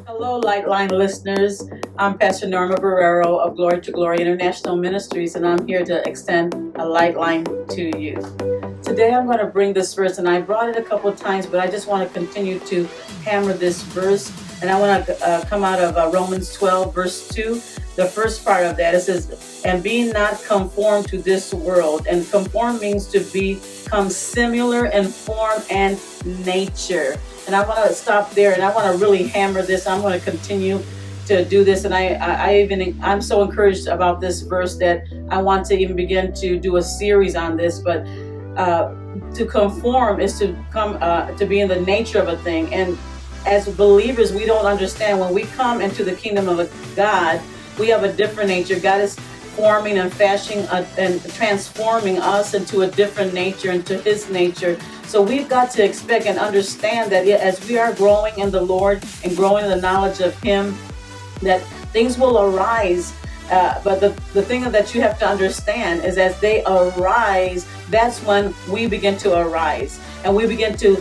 Hello, Lightline listeners. I'm Pastor Norma Borrero of Glory to Glory International Ministries, and I'm here to extend a light to you. Today I'm going to bring this verse, and I brought it a couple of times, but I just want to continue to hammer this verse. And I want to come out of Romans 12, verse 2. The first part of that, it says, and be not conformed to this world. And conform means to become similar in form and nature. And I want to stop there, and I want to really hammer this. I'm going to continue to do this, and I'm so encouraged about this verse that I want to even begin to do a series on this. But to conform is to come to be in the nature of a thing. And as believers, we don't understand when we come into the kingdom of God, we have a different nature. God is forming and fashioning and transforming us into a different nature, into His nature. So we've got to expect and understand that as we are growing in the Lord and growing in the knowledge of Him, that things will arise. But the thing that you have to understand is as they arise, that's when we begin to arise. And we begin to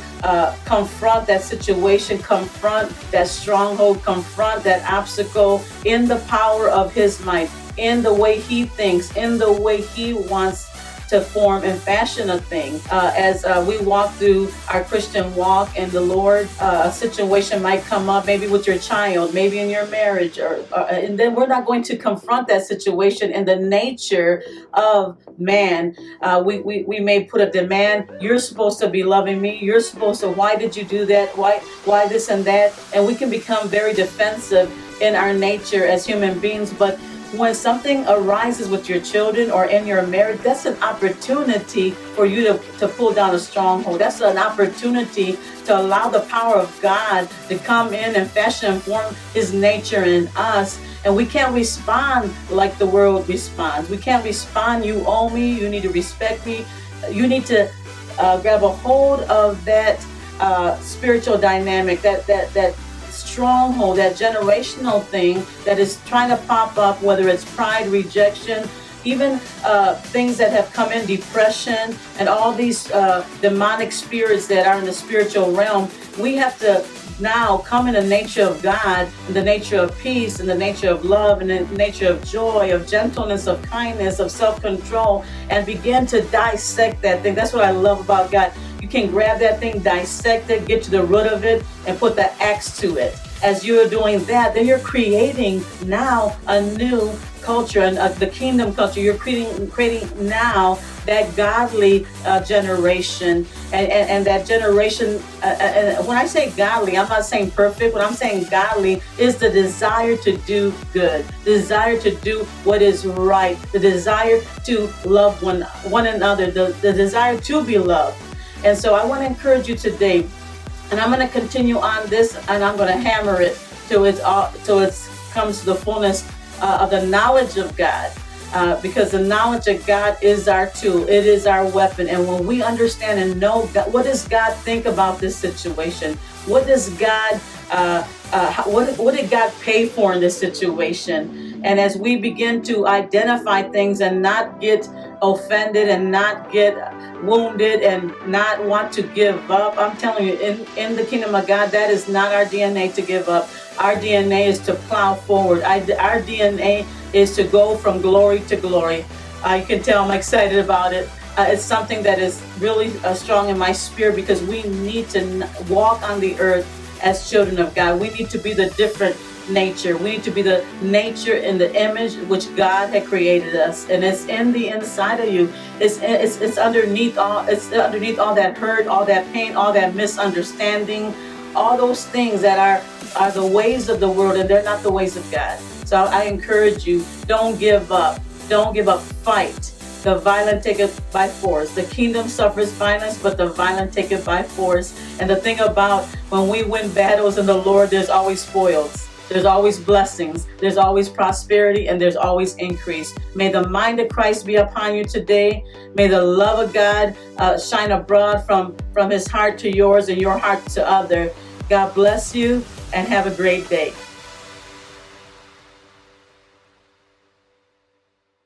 confront that situation, confront that stronghold, confront that obstacle in the power of His might, in the way He thinks, in the way He wants to form and fashion a thing. As we walk through our Christian walk in the Lord, a situation might come up, maybe with your child, maybe in your marriage, and then we're not going to confront that situation in the nature of man. We may put a demand. You're supposed to be loving me. You're supposed to. Why did you do that? Why this and that? And we can become very defensive in our nature as human beings. But when something arises with your children or in your marriage, that's an opportunity for you to pull down a stronghold. That's an opportunity to allow the power of God to come in and fashion and form His nature in us. And we can't respond like the world responds. We can't respond, you owe me, you need to respect me. You need to grab a hold of that spiritual dynamic, that stronghold, that generational thing that is trying to pop up, whether it's pride, rejection, even things that have come in, depression, and all these demonic spirits that are in the spiritual realm. We have to now come in the nature of God, in the nature of peace, in the nature of love, in the nature of joy, of gentleness, of kindness, of self-control, and begin to dissect that thing. That's what I love about God. You can grab that thing, dissect it, get to the root of it, and put the axe to it. As you're doing that, then you're creating now a new culture, and the kingdom culture. You're creating now that godly generation, and that generation. And when I say godly, I'm not saying perfect. When I'm saying godly, is the desire to do good, the desire to do what is right, the desire to love one another, the desire to be loved. And so I want to encourage you today, and I'm going to continue on this, and I'm going to hammer it till it comes to the fullness of the knowledge of God, because the knowledge of God is our tool. It is our weapon. And when we understand and know God, what does God think about this situation? What does God, what did God pay for in this situation? And as we begin to identify things and not get offended and not get wounded and not want to give up, I'm telling you, in the kingdom of God, that is not our DNA to give up. Our DNA is to plow forward. Our DNA is to go from glory to glory. You can tell I'm excited about it. It's something that is really strong in my spirit, because we need to walk on the earth as children of God. We need to be the different nature. We need to be the nature in the image which God had created us, and it's in the inside of you. It's underneath all. It's underneath all that hurt, all that pain, all that misunderstanding, all those things that are the ways of the world, and they're not the ways of God. So I encourage you: don't give up. Don't give up. Fight. The violent take it by force. The kingdom suffers violence, but the violent take it by force. And the thing about when we win battles in the Lord, there's always spoils. There's always blessings. There's always prosperity, and there's always increase. May the mind of Christ be upon you today. May the love of God shine abroad from His heart to yours and your heart to other. God bless you, and have a great day.